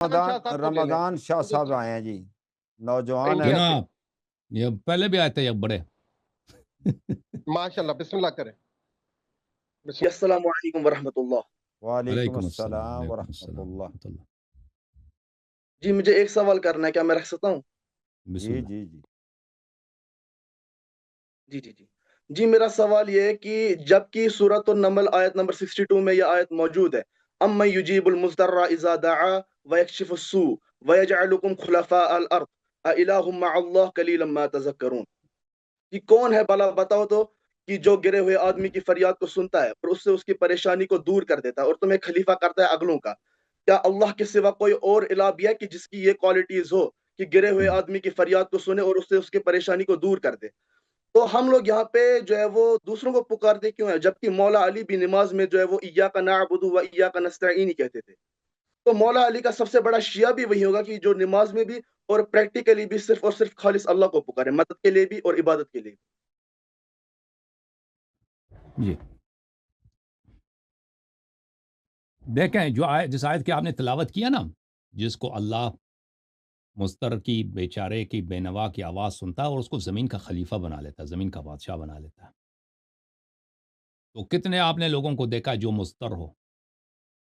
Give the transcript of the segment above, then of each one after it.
رمضان شاہ رمضان صاحب کو لے لیں۔ رمضان شاہ صاحب آئے ہیں جی، نوجوان ہیں۔ انڈیا سے جناب یہ پہلے بھی آئے تھے یہ بڑے ماشاءاللہ، بسم اللہ کریں۔ جی السلام علیکم ورحمۃ اللہ۔ وعلیکم علیکم السلام السلام علیکم ورحمۃ السلام اللہ۔ ورحمۃ اللہ۔ جی مجھے ایک سوال کرنا ہے، کیا میں رکھ سکتا ہوں؟ بسم جی اللہ۔ جی جی جی میرا سوال یہ ہے کہ جب کہ سورۃ النمل آیت نمبر 62 میں یہ آیت موجود ہے، اَمَّن یجیب المضطر اذا دعا ویکشف السوء ویجعلکم خلفاء الارض االہ مع اللہ قلیلا ما تذکرون، کہ کون ہے بھلا بتاؤ تو، کہ جو گرے ہوئے آدمی کی فریاد کو سنتا ہے اور اس سے اس کی پریشانی کو دور کر دیتا ہے اور تمہیں خلیفہ کرتا ہے اگلوں کا؟ کیا اللہ کے سوا کوئی اور الہ بھی ہے کہ جس کی یہ کوالٹیز ہو کہ گرے ہوئے آدمی کی فریاد کو سنے اور اس سے اس کی پریشانی کو دور کر دے؟ تو ہم لوگ یہاں پہ جو ہے وہ دوسروں کو پکارتے کیوں ہیں، جبکہ مولا علی بھی نماز میں جو ہے وہ ایاک نعبد و ایاک نستعین ہی کہتے تھے؟ تو مولا علی کا سب سے بڑا شیعہ بھی وہی ہوگا کہ جو نماز میں بھی اور پریکٹیکلی بھی صرف اور صرف خالص اللہ کو پکارے، مدد کے لیے بھی اور عبادت کے لیے بھی۔ جی دیکھیں، جو جس آیت کی آپ نے تلاوت کیا نا، جس کو اللہ مضطر کی بیچارے کی بے نوا کی آواز سنتا ہے اور اس کو زمین کا خلیفہ بنا لیتا ہے، زمین کا بادشاہ بنا لیتا ہے، تو کتنے آپ نے لوگوں کو دیکھا جو مضطر ہو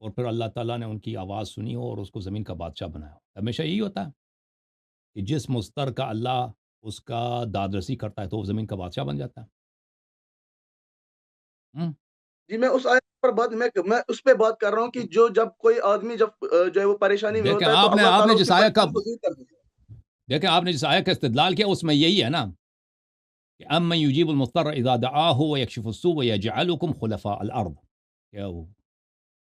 اور پھر اللہ تعالیٰ نے ان کی آواز سنی ہو اور اس کو زمین کا بادشاہ بنایا ہو۔ ہمیشہ یہی ہوتا ہے کہ جس مضطر کا اللہ اس کا داد رسی کرتا ہے تو وہ زمین کا بادشاہ بن جاتا ہے۔ جی میں اس آیت پر میں اس پہ بات کر رہا ہوں کہ جو جب کوئی آدمی جب جو ہے وہ پریشانی میں دیکھیں ہوتا ہے تو اللہ آپ تعالیٰ نے اس جس کی آیت کا پریشانی کو دور کر دیتا ہے۔ دیکھیں آپ نے جس آیت کا استدلال کیا اس میں یہی ہے نا کہ امن یجیب المضطر اذا دعاہ ویکشف السوء ویجعلکم خلفاء الارض،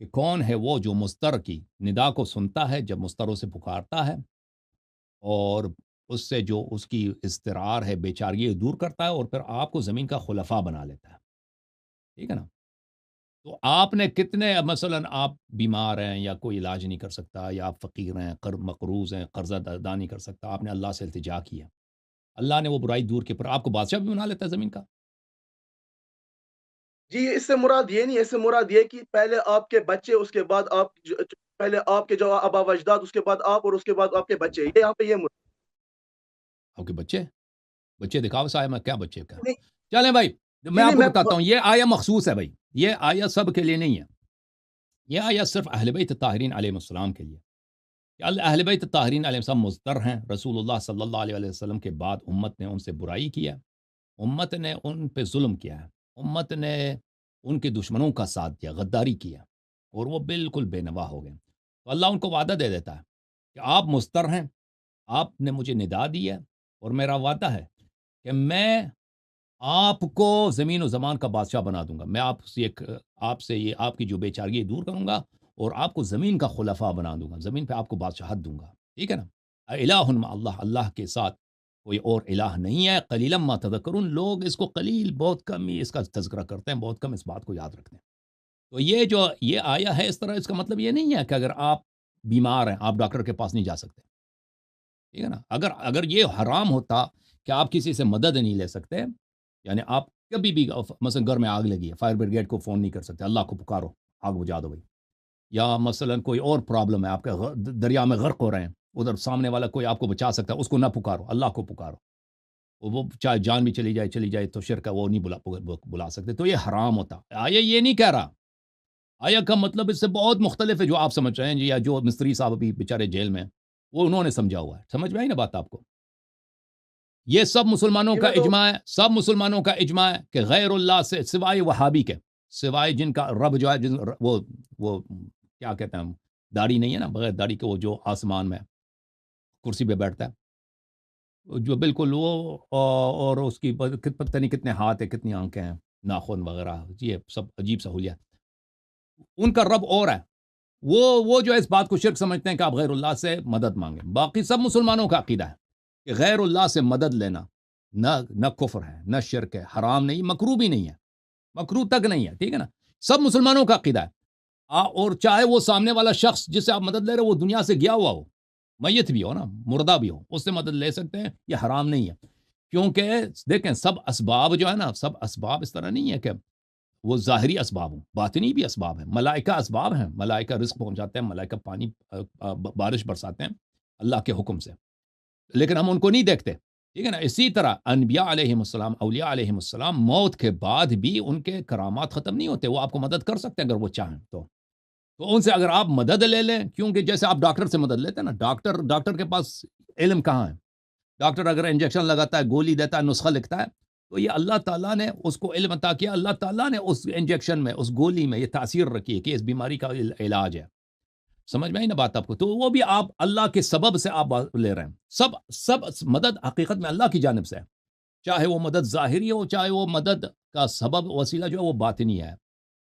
کہ کون ہے وہ جو مضطر کی ندا کو سنتا ہے جب مضطر اسے پکارتا ہے اور اس سے جو اس کی اضطرار ہے بیچارگی دور کرتا ہے اور پھر آپ کو زمین کا خلفاء بنا لیتا ہے۔ ٹھیک ہے نا؟ تو آپ نے کتنے، مثلا آپ بیمار ہیں یا کوئی علاج نہیں کر سکتا، یا آپ فقیر ہیں، مقروض ہیں، قرضہ ادا نہیں کر سکتا، آپ نے اللہ سے التجا کیا، اللہ نے وہ برائی دور کی، پر آپ کو بادشاہ بھی بنا لیتا ہے زمین کا۔ جی اس سے مراد یہ نہیں ہے، اس سے مراد یہ کہ پہلے آپ کے بچے، اس کے بعد آپ پہلے آپ کے جو آبا و اجداد، اس کے بعد آپ، اور اس کے بعد آپ کے بچے، یہ یہاں پہ یہ مراد آپ کے بچے دکھاؤ سا میں کیا بچے کا؟ نہیں۔ چلیں بھائی میں نہیں آپ کو بتاتا ہوں، یہ آیا مخصوص ہے بھائی، یہ آیا سب کے لیے نہیں ہے، یہ آیا صرف اہل بیت طاہرین علیہ السلام کے لیے، کہ اہل بیت طاہرین علیہ السلام مضطر ہیں، رسول اللہ صلی اللہ علیہ وسلم کے بعد امت نے ان سے برائی کیا، امت نے ان پہ ظلم کیا ہے، امت نے ان کے دشمنوں کا ساتھ دیا، غداری کیا، اور وہ بالکل بے نوا ہو گئے۔ تو اللہ ان کو وعدہ دے دیتا ہے کہ آپ مضطر ہیں، آپ نے مجھے ندا دی ہے، اور میرا وعدہ ہے کہ میں آپ کو زمین و زمان کا بادشاہ بنا دوں گا، میں آپ سے یہ آپ کی جو بے چارگی دور کروں گا اور آپ کو زمین کا خلفاء بنا دوں گا، زمین پہ آپ کو بادشاہت دوں گا۔ ٹھیک ہے نا؟ الہ مع اللہ، اللہ کے ساتھ کوئی اور الہ نہیں ہے۔ قلیلا ما تذکرون، لوگ اس کو قلیل، بہت کم ہی اس کا تذکرہ کرتے ہیں، بہت کم اس بات کو یاد رکھتے ہیں۔ تو یہ جو یہ آیا ہے اس طرح، اس کا مطلب یہ نہیں ہے کہ اگر آپ بیمار ہیں آپ ڈاکٹر کے پاس نہیں جا سکتے، ٹھیک ہے نا؟ اگر یہ حرام ہوتا کہ آپ کسی سے مدد نہیں لے سکتے، یعنی آپ کبھی بھی مثلا گھر میں آگ لگی ہے، فائر بریگیڈ کو فون نہیں کر سکتے، اللہ کو پکارو آگ بجھا دو بھائی، یا مثلا کوئی اور پرابلم ہے، آپ کے دریا میں غرق ہو رہے ہیں، ادھر سامنے والا کوئی آپ کو بچا سکتا ہے، اس کو نہ پکارو، اللہ کو پکارو، وہ چاہے جان بھی چلی جائے تو شرک ہے، وہ نہیں بلا سکتے، تو یہ حرام ہوتا۔ آیا یہ نہیں کہہ رہا، آیا کا مطلب اس سے بہت مختلف ہے جو آپ سمجھ رہے ہیں جی، یا جو مستری صاحب ابھی بیچارے جیل میں، وہ انہوں نے سمجھا ہوا ہے، سمجھ میں آئی نا بات آپ کو؟ یہ سب مسلمانوں کا اجماع ہے، سب مسلمانوں کا اجماع ہے کہ غیر اللہ سے، سوائے وہابی کے، سوائے جن کا رب جو ہے وہ کیا کہتے ہیں، داڑھی نہیں ہے نا، بغیر داڑھی کے، وہ جو آسمان میں کرسی پہ بیٹھتا ہے، جو بالکل وہ، اور اس کی پتہ نہیں کتنے ہاتھ ہیں، کتنی آنکھیں ہیں، ناخن وغیرہ، یہ سب عجیب سہولیات، ان کا رب اور ہے، وہ جو اس بات کو شرک سمجھتے ہیں کہ آپ غیر اللہ سے مدد مانگیں۔ باقی سب مسلمانوں کا عقیدہ ہے کہ غیر اللہ سے مدد لینا نہ کفر ہے، نہ شرک ہے، حرام نہیں، مکروہ بھی نہیں ہے، مکروہ تک نہیں ہے، ٹھیک ہے نا؟ سب مسلمانوں کا عقیدہ ہے، اور چاہے وہ سامنے والا شخص جس سے آپ مدد لے رہے ہو وہ دنیا سے گیا ہوا ہو، میت بھی ہو نا، مردہ بھی ہو، اس سے مدد لے سکتے ہیں، یہ حرام نہیں ہے۔ کیونکہ دیکھیں سب اسباب جو ہے نا، سب اسباب اس طرح نہیں ہے کہ وہ ظاہری اسباب ہوں، باطنی بھی اسباب ہیں، ملائکہ اسباب ہیں، ملائکہ رزق پہنچاتے ہیں، ملائکہ پانی بارش برساتے ہیں اللہ کے حکم سے، لیکن ہم ان کو نہیں دیکھتے، ٹھیک ہے نا۔ اسی طرح انبیاء علیہ السلام، اولیاء علیہ السلام، موت کے بعد بھی ان کے کرامات ختم نہیں ہوتے، وہ آپ کو مدد کر سکتے ہیں اگر وہ چاہیں تو ان سے اگر آپ مدد لے لیں، کیونکہ جیسے آپ ڈاکٹر سے مدد لیتے ہیں نا، ڈاکٹر کے پاس علم کہاں ہے؟ ڈاکٹر اگر انجیکشن لگاتا ہے، گولی دیتا ہے، نسخہ لکھتا ہے، تو یہ اللہ تعالیٰ نے اس کو علم عطا کیا، اللہ تعالیٰ نے اس انجیکشن میں، اس گولی میں یہ تاثیر رکھی ہے کہ اس بیماری کا علاج ہے، سمجھ میں آئی نا بات آپ کو؟ تو وہ بھی آپ اللہ کے سبب سے آپ لے رہے ہیں، سب مدد حقیقت میں اللہ کی جانب سے ہے، چاہے وہ مدد ظاہری ہو، چاہے وہ مدد کا سبب وسیلہ جو ہے وہ باطنی ہے،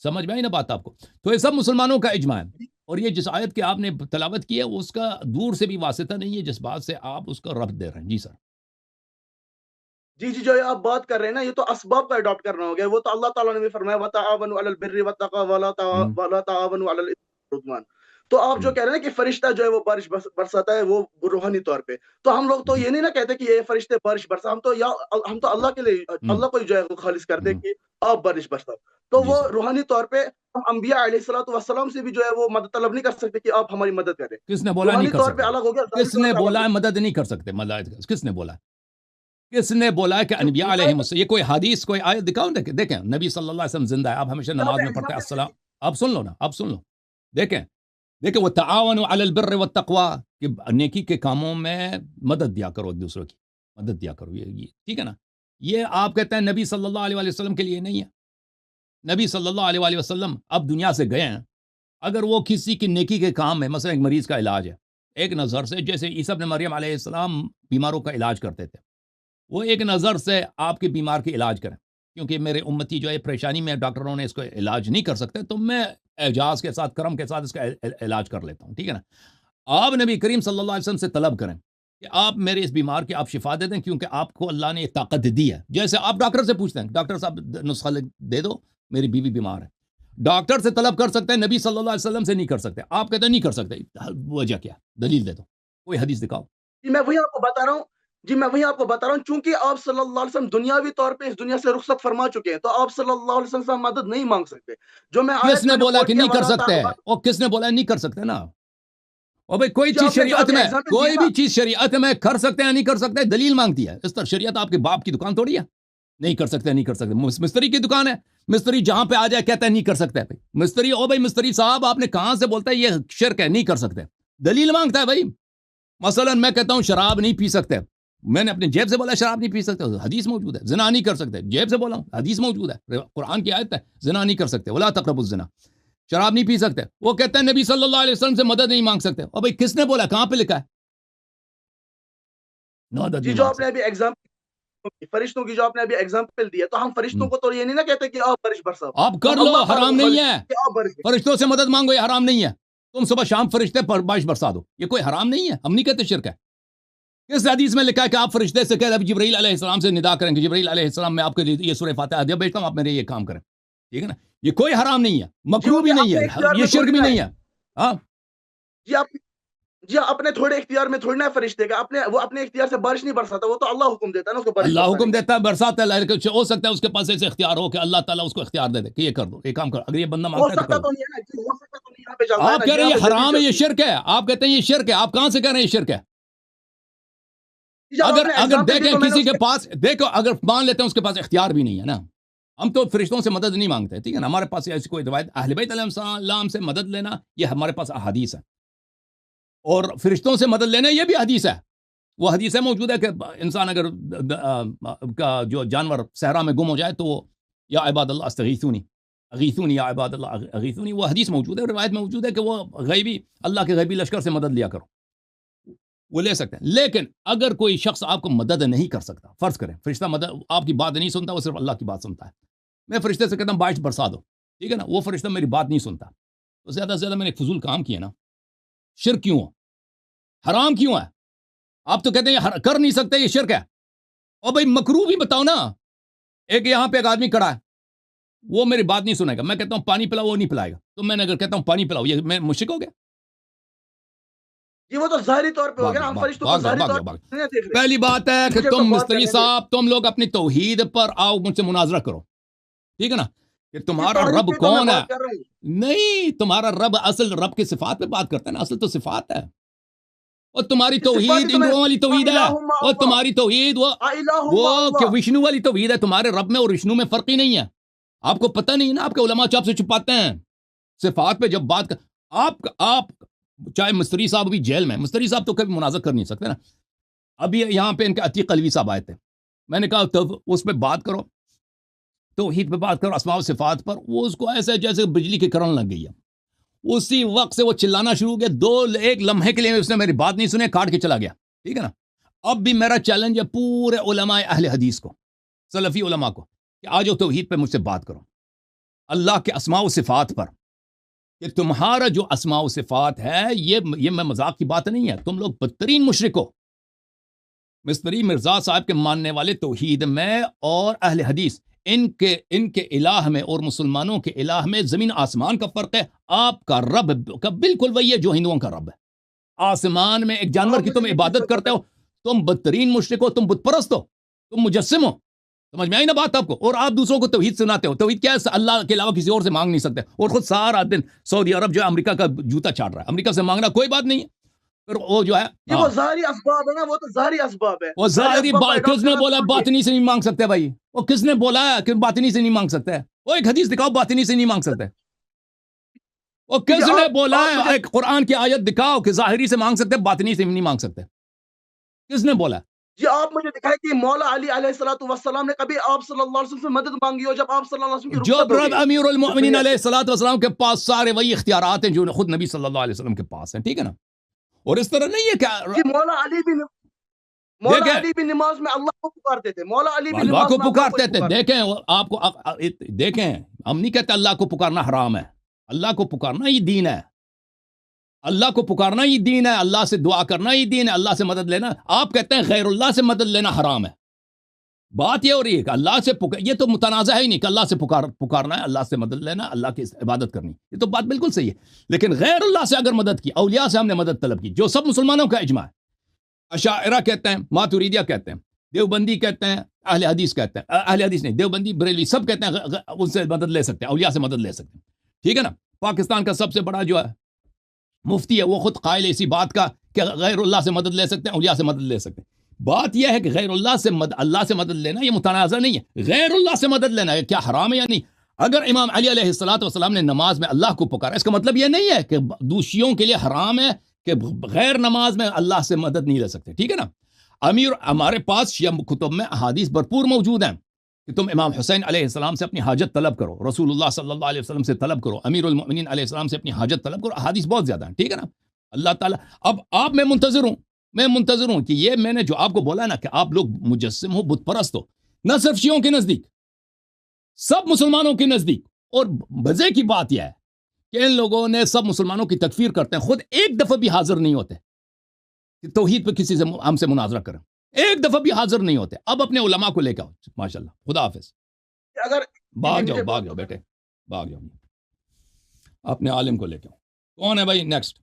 سمجھ میں آئی نا بات آپ کو؟ تو یہ سب مسلمانوں کا اجماع ہے، اور یہ جس آیت کی آپ نے تلاوت کی ہے اس کا دور سے بھی واسطہ نہیں ہے جس بات سے آپ اس کا ربط دے رہے ہیں۔ جی سر، جی جو یہ آپ بات کر رہے ہیں نا، یہ تو اسباب کا اڈاپٹ کرنا ہو گیا، وہ تو اللہ تعالیٰ نے بھی فرمایا وَتَعَاوَنُوا عَلَى الْبِرِّ وَالتَّقْوَىٰ وَلَا تَعَاوَنُوا عَلَى الْإِثْمِ وَالْعُدْوَانِ۔ تو آپ جو کہہ رہے ہیں کہ فرشتہ جو ہے وہ بارش برساتا ہے، وہ روحانی طور پہ، تو ہم لوگ تو یہ نہیں نا کہتے کہ یہ فرشتے بارش برسا، ہم تو اللہ کے لیے اللہ کو جو ہے وہ خالص کرتے کہ آپ بارش برساؤ، تو وہ روحانی طور پہ ہم انبیاء علیہ السلام سے بھی جو ہے وہ مدد طلب نہیں کر سکتے کہ آپ ہماری مدد کریں۔ کس نے بولا نہیں روحانی کر طور پہ سکتے؟ الگ ہو گیا، کس نے بولا ہے مدد نہیں کر سکتے؟ کس نے بولا؟ کس نے بولا ہے کہ انبیاء علیہ السلام؟ یہ کوئی حدیث، کوئی آیت دکھاؤ، دیکھیں نبی صلی اللہ علیہ وسلم زندہ ہے، آپ ہمیشہ نماز میں پڑھتے ہیں السلام، آپ سن لو نا، آپ سن لو، دیکھیں وَتَعَاوَنُوا عَلَى الْبِرِّ وَالتَّقْوَىٰ، کہ نیکی کے کاموں میں مدد دیا کرو، ایک دوسرے کی مدد دیا کرو، یہ ٹھیک ہے نا۔ یہ آپ کہتے ہیں نبی صلی اللہ علیہ وسلم کے لیے نہیں ہے، نبی صلی اللہ علیہ وسلم اب دنیا سے گئے ہیں، اگر وہ کسی کی نیکی کے کام میں، مثلا ایک مریض کا علاج ہے، ایک نظر سے، جیسے عیسیٰ ابن مریم علیہ السلام بیماروں کا علاج کرتے تھے، وہ ایک نظر سے آپ کے بیمار کے علاج کریں، کیونکہ میرے امتی جو ہے پریشانی میں، ڈاکٹروں نے اس کو علاج نہیں کر سکتے، تو میں اعجاز کے ساتھ، کرم کے ساتھ اس کا علاج کر لیتا ہوں، ٹھیک ہے نا۔ آپ نبی کریم صلی اللہ علیہ وسلم سے طلب کریں کہ آپ میرے اس بیمار کی آپ شفا دے دیں، کیونکہ آپ کو اللہ نے یہ طاقت دی ہے، جیسے آپ ڈاکٹر سے پوچھتے ہیں ڈاکٹر صاحب نسخہ دے دو، میری بیوی بیمار ہے، ڈاکٹر سے طلب کر سکتے ہیں، نبی صلی اللہ علیہ وسلم سے نہیں کر سکتے، آپ کہتے ہیں نہیں کر سکتے، وجہ کیا؟ دلیل دے دو، کوئی حدیث دکھاؤ۔ میں وہی آپ کو بتا رہا ہوں، چونکہ آپ صلی اللہ علیہ وسلم دنیاوی طور پہ اس دنیا سے رخصت فرما چکے ہیں، تو آپ صلی اللہ علیہ وسلم سے مدد نہیں مانگ سکتے۔ جو میں کس نے بولا کہ نہیں کر سکتے؟ اور کس نے بولا نہیں کر سکتے نا؟ اور بھائی کوئی چیز شریعت میں، کوئی بھی چیز شریعت میں کر سکتے ہیں نہیں کر سکتے، دلیل مانگتی ہے، اس طرح شریعت آپ کے باپ کی دکان توڑی ہے، نہیں کر سکتے نہیں کر سکتے، مستری کی دکان ہے، مستری جہاں پہ آ جائے کہتا ہے نہیں کر سکتے، مستری، او بھائی مستری صاحب آپ نے کہاں سے بولتا ہے یہ شرک ہے، نہیں کر سکتے، دلیل مانگتا ہے بھائی۔ مثلا میں کہتا ہوں شراب نہیں پی سکتے، میں نے اپنے جیب سے بولا شراب نہیں پی سکتے، حدیث موجود ہے، زنا نہیں کر سکتے، جیب سے بولا ہوں، حدیث موجود ہے، قرآن کی آیت ہے، زنا نہیں کر سکتے، ولا تقربوا الزنا، شراب نہیں پی سکتے، وہ کہتے ہیں نبی صلی اللہ علیہ وسلم سے مدد نہیں مانگ سکتے، اور بھائی کس نے بولا؟ کہاں پہ لکھا ہے؟ جی جو آپ نے ابھی ایگزامپل، فرشتوں کی جو آپ نے ابھی ایگزامپل دی ہے، تو ہم فرشتوں کو تو یہ نہیں نہ کہتے کہ آپ بارش برساؤ، آپ کر لو، حرام نہیں ہے، فرشتوں سے مدد مانگو، یہ حرام نہیں ہے، تم صبح شام فرشتے پر بارش برسا دو، یہ کوئی حرام نہیں ہے، ہم نہیں کہتے شرک ہے۔ کس حدیث میں لکھا ہے کہ آپ فرشتے سے کہہ جبرائیل علیہ السلام سے ندا کریں کہ جبرائیل علیہ السلام میں آپ کے لیے یہ سورہ فاتحہ ہدیہ بھیجتا ہوں، آپ میرے یہ کام کریں، ٹھیک ہے نا؟ یہ کوئی حرام نہیں ہے، مکروہ بھی نہیں ہے، یہ شرک بھی نہیں ہے۔ ہاں جی اپنے تھوڑے اختیار میں تھوڑنا ہے فرشتے کا، وہ اپنے اختیار سے بارش نہیں برساتا، وہ تو اللہ حکم دیتا ہے نا اس کو بارش، اللہ حکم دیتا ہے، برساتا ہے، لیکن ہو سکتا ہے اس کے پاس ایسے اختیار ہو کہ اللہ تعالیٰ اس کو اختیار دے دے کہ یہ کر دو، یہ کام کرو، اگر یہ بندہ مانگتا ہے تو کرو۔ آپ کہہ رہے ہیں یہ حرام ہے، یہ شرک ہے، آپ کہتے ہیں یہ شرک ہے، آپ کہاں سے کہہ رہے ہیں یہ شرک ہے؟ اگر دیکھیں کسی کے پاس، دیکھو اگر مان لیتے ہیں اس کے پاس اختیار بھی نہیں ہے نا، ہم تو فرشتوں سے مدد نہیں مانگتے، ٹھیک ہے نا، ہمارے پاس ایسی کوئی روایت اہل بیت علیہ السلام سے مدد لینا یہ ہمارے پاس احادیث ہے، اور فرشتوں سے مدد لینا یہ بھی حدیث ہے، وہ حدیث ہے موجود ہے کہ انسان اگر جو جانور صحرا میں گم ہو جائے تو وہ یا عباد اللہ استغیثونی اغیثونی یا عباد اللہ اغیثونی، وہ حدیث موجود ہے، روایت موجود ہے کہ وہ غیبی اللہ کے غیبی لشکر سے مدد لیا کرو، وہ لے سکتے ہیں۔ لیکن اگر کوئی شخص آپ کو مدد نہیں کر سکتا، فرض کریں فرشتہ مدد آپ کی بات نہیں سنتا، وہ صرف اللہ کی بات سنتا ہے، میں فرشتے سے کہتا ہوں بارش برسا دو، ٹھیک ہے نا، وہ فرشتہ میری بات نہیں سنتا، تو زیادہ سے زیادہ میں نے فضول کام کیا نا، شرک کیوں ہے، حرام کیوں ہے؟ آپ تو کہتے ہیں یہ کر نہیں سکتے، یہ شرک ہے، اور بھائی مکروہ بھی بتاؤ نا، ایک یہاں پہ ایک آدمی کھڑا ہے، وہ میری بات نہیں سنے گا، میں کہتا ہوں پانی پلاؤ، وہ نہیں پلائے گا، تو میں نے اگر کہتا ہوں پانی پلاؤ، یہ میں مشرک ہو گیا؟ یہ وہ تو ظاہری طور پہ ہو گیا، ہم فرشتوں کو ظاہری طور پہ نہیں دیکھ رہے۔ پہلی بات ہے کہ تم مستری صاحب، تم لوگ اپنی توحید پر آؤ مجھ سے مناظرہ کرو، ٹھیک ہے نا، کہ تمہارا رب توحید پہ تو کون میں ہے. بات کر رہا ہوں. نہیں، تمہارا رب اصل رب کے صفات پہ بات کرتا ہے نا، اصل تو صفات ہے. اور تمہاری صفات ہی توحید تو میں ہندوؤں والی توحید ہے. الہ ما اور اللہ تمہاری توحید وہ الہ ما کہ اللہ. وشنو والی توحید ہے. تمہارے رب میں اور وشنو میں فرق ہی نہیں ہے. آپ کو پتہ نہیں نا، آپ کے علماء چاپ سے چھپاتے ہیں. صفات پہ جب بات آپ چاہے مستری صاحب بھی جیل میں، مستری صاحب تو کبھی مناظر کر نہیں سکتے نا. ابھی یہاں پہ ان کے عتیق قلوی صاحب آئے تھے، میں نے کہا تو اس پہ بات کرو، توحید پہ بات کرو، اسماء و صفات پر. وہ اس کو ایسے جیسے بجلی کی کرن لگ گئی ہے. اسی وقت سے وہ چلانا شروع ہو گیا. ایک لمحے کے لیے اس نے میری بات نہیں سنی، کاٹ کے چلا گیا. ٹھیک ہے نا. اب بھی میرا چیلنج ہے پورے علماء اہل حدیث کو، سلفی علماء کو، کہ آ جاؤ توحید پہ مجھ سے بات کرو، اللہ کے اسماء و صفات پر. کہ تمہارا جو اسماء و صفات ہے یہ میں مذاق کی بات نہیں ہے. تم لوگ بدترین مشرک ہو. مستری مرزا صاحب کے ماننے والے توحید میں اور اہل حدیث ان کے الہ میں اور مسلمانوں کے الہ میں زمین آسمان کا فرق ہے. آپ کا رب کا بالکل وہی ہے جو ہندوؤں کا رب ہے. آسمان میں ایک جانور کی تم عبادت کرتے ہو. تم بدترین مشرک ہو، تم بت پرست ہو، تم مجسم ہو. سمجھ میں آئی نا بات آپ کو؟ اور آپ دوسروں کو توحید سناتے ہو. توحید کیا ہے؟ اللہ کے علاوہ کسی اور سے مانگ نہیں سکتے. اور خود سارا دن سعودی عرب جو ہے امریکہ کا جوتا چاٹ رہا ہے. امریکہ سے مانگنا کوئی بات نہیں ہے. پھر وہ جو ہے یہ وہ ظاہری اسباب ہے نا، وہ تو ظاہری اسباب ہے. وہ ظاہری بات کس نے بولا باطنی سے نہیں مانگ سکتے بھائی؟ وہ کس نے بولا ہے کہ باطنی سے نہیں مانگ سکتے؟ وہ ایک حدیث دکھاؤ باطنی سے نہیں مانگ سکتے. وہ کس نے بولا ہے؟ ایک قرآن کی آیت دکھاؤ کہ ظاہری سے مانگ سکتے باطنی سے نہیں مانگ سکتے. کس نے بولا؟ جی آپ مجھے دکھائے کہ مولا علی علیہ الصلوۃ والسلام نے کبھی آپ صلی اللہ علیہ وسلم سے مدد مانگی ہو جب آپ صلی اللہ علیہ وسلم کی جو رخصت ہو گئی امیر المؤمنین دنیا علیہ سے؟ الصلوۃ والسلام کے پاس سارے وہی اختیارات ہیں جو خود نبی صلی اللہ علیہ وسلم کے پاس ہیں. ٹھیک ہے نا. اور اس طرح نہیں ہے کہ جی مولا علی بھی نماز میں اللہ کو پکارتے تھے. مولا علی بھی اللہ نماز کو میں اللہ کو پکارتے ہی تھے. پکارتے دیکھیں آپ کو دیکھیں، ہم نہیں کہتے اللہ کو پکارنا حرام ہے. اللہ کو پکارنا یہ دین ہے. اللہ کو پکارنا ہی دین ہے. اللہ سے دعا کرنا ہی دین ہے. اللہ سے مدد لینا. آپ کہتے ہیں غیر اللہ سے مدد لینا حرام ہے. بات یہ ہو رہی ہے کہ اللہ سے یہ تو متنازع ہے ہی نہیں کہ اللہ سے پکارنا ہے، اللہ سے مدد لینا، اللہ کی عبادت کرنی. یہ تو بات بالکل صحیح ہے. لیکن غیر اللہ سے اگر مدد کی، اولیاء سے ہم نے مدد طلب کی، جو سب مسلمانوں کا اجماع ہے. اشاعرہ کہتے ہیں، ماتوریدیہ کہتے ہیں، دیوبندی کہتے ہیں، اہل حدیث کہتے ہیں، اہل حدیث نہیں، دیوبندی بریلوی سب کہتے ہیں ان سے مدد لے سکتے ہیں، اولیاء سے مدد لے سکتے ہیں. ٹھیک ہے نا. پاکستان کا سب سے بڑا جو ہے مفتی ہے وہ خود قائل ہے اسی بات کا کہ غیر اللہ سے مدد لے سکتے ہیں، اولیاء سے مدد لے سکتے ہیں. بات یہ ہے کہ غیر اللہ سے اللہ سے مدد لینا یہ متنازع نہیں ہے. غیر اللہ سے مدد لینا کیا حرام ہے یا نہیں؟ اگر امام علی علیہ الصلوۃ والسلام نے نماز میں اللہ کو پکارا، اس کا مطلب یہ نہیں ہے کہ دوشیوں کے لیے حرام ہے کہ غیر نماز میں اللہ سے مدد نہیں لے سکتے. ٹھیک ہے نا. ہمارے پاس شیعہ کتب میں احادیث بھرپور موجود ہیں کہ تم امام حسین علیہ السلام سے اپنی حاجت طلب کرو، رسول اللہ صلی اللہ علیہ وسلم سے طلب کرو، امیر المؤمنین علیہ السلام سے اپنی حاجت طلب کرو. احادیث بہت زیادہ ہیں. ٹھیک ہے نا. اللہ تعالیٰ اب میں منتظر ہوں کہ یہ میں نے جو آپ کو بولا نا کہ آپ لوگ مجسم ہو، بت پرست ہو، نہ صرف شیعوں کے نزدیک، سب مسلمانوں کے نزدیک. اور مزے کی بات یہ ہے کہ ان لوگوں نے سب مسلمانوں کی تکفیر کرتے ہیں، خود ایک دفعہ بھی حاضر نہیں ہوتے کہ توحید پہ کسی سے ہم سے مناظرہ کریں. ایک دفعہ بھی حاضر نہیں ہوتے. اب اپنے علماء کو لے کے آؤ. ماشاءاللہ. خدا حافظ. اگر بھاگ جاؤ بیٹے، بھاگ جاؤ. اپنے عالم کو لے کے آؤ. کون ہے بھائی نیکسٹ؟